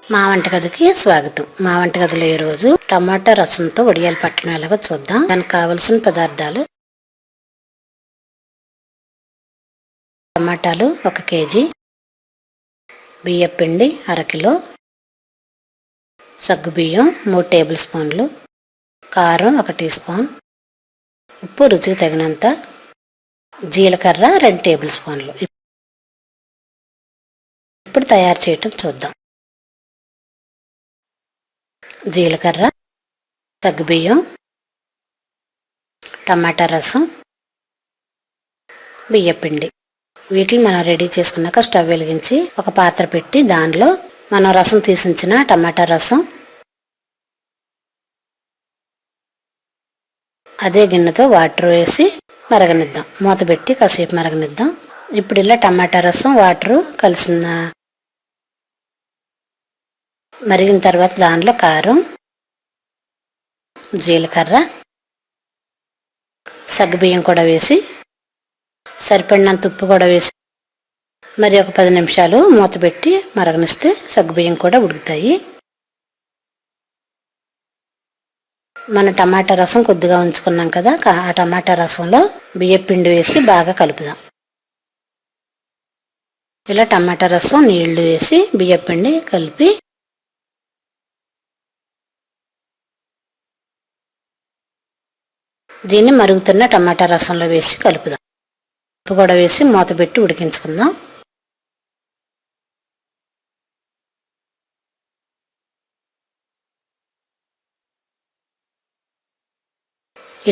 మా వంటగదికి స్వాగతం. మా వంటగదిలో ఈరోజు టమాటా రసంతో వడియాలు పట్టడం ఎలాగో చూద్దాం. దానికి కావలసిన పదార్థాలు: టమాటాలు 1 కేజీ, బియ్యపిండి అరకిలో, సగ్గుబియ్యం 3 టేబుల్ స్పూన్లు, కారం 1 టీ స్పూన్, ఉప్పు రుచికి తగినంత, జీలకర్ర 2 టేబుల్ స్పూన్లు. ఇప్పుడు తయారు చేయటం చూద్దాం. జీలకర్ర, సగ్గుబియ్యం, టమాటా రసం, బియ్యపిండి. వీటిని మనం రెడీ చేసుకున్నాక స్టవ్ వెలిగించి ఒక పాత్ర పెట్టి దానిలో మనం రసం తీసుంచిన టమాటా రసం అదే గిన్నెతో వాటర్ వేసి మరగనిద్దాం. మూత పెట్టి కాసేపు మరగనిద్దాం. ఇప్పుడు ఇలా టమాటా రసం వాటరు కలిసిన మరిగిన తర్వాత దానిలో కారం, జీలకర్ర, సగ్గుబియ్యం కూడా వేసి సరిపడినంత ఉప్పు కూడా వేసి మరి ఒక 10 నిమిషాలు మూత పెట్టి మరగనిస్తే సగ్గుబియ్యం కూడా ఉడుకుతాయి. మన టమాటా రసం కొద్దిగా ఉంచుకున్నాం కదా, ఆ టమాటా రసంలో బియ్యపిండి వేసి బాగా కలుపుదాం. ఇలా టమాటా రసం నీళ్లు వేసి బియ్యపిండి కలిపి దీన్ని మరుగుతున్న టమాటా రసంలో వేసి కలుపుదాం. ఉప్పు కూడా వేసి మూత పెట్టి ఉడికించుకుందాం.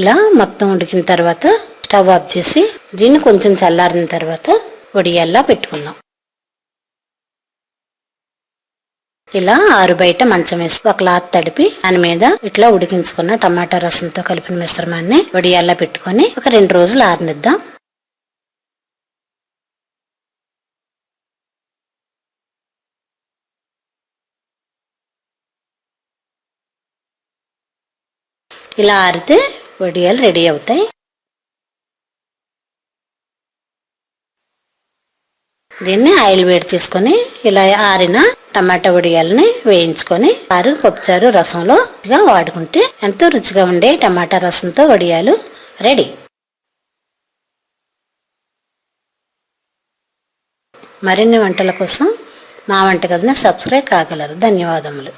ఇలా మొత్తం ఉడికిన తర్వాత స్టవ్ ఆఫ్ చేసి దీన్ని కొంచెం చల్లారిన తర్వాత వడియాల్లా పెట్టుకుందాం. ఇలా ఆరు బయట మంచం వేసి ఒక క్లాత్ తడిపి దాని మీద ఇట్లా ఉడికించుకున్న టమాటా రసంతో కలిపిన మిశ్రమాన్ని వడియాల్లా పెట్టుకొని ఒక 2 రోజులు ఆరనిద్దాం. ఇలా ఆరితే వడియాలు రెడీ అవుతాయి. దీన్ని ఆయిల్ వేడి చేసుకొని ఇలా ఆరిన టమాటా వడియాలని వేయించుకొని పప్పుచారు రసంలో వాడుకుంటే ఎంతో రుచిగా ఉండే టమాటా రసంతో వడియాలు రెడీ. మరిన్ని వంటల కోసం మా వంటగదిని సబ్స్క్రైబ్ కాగలరు. ధన్యవాదములు.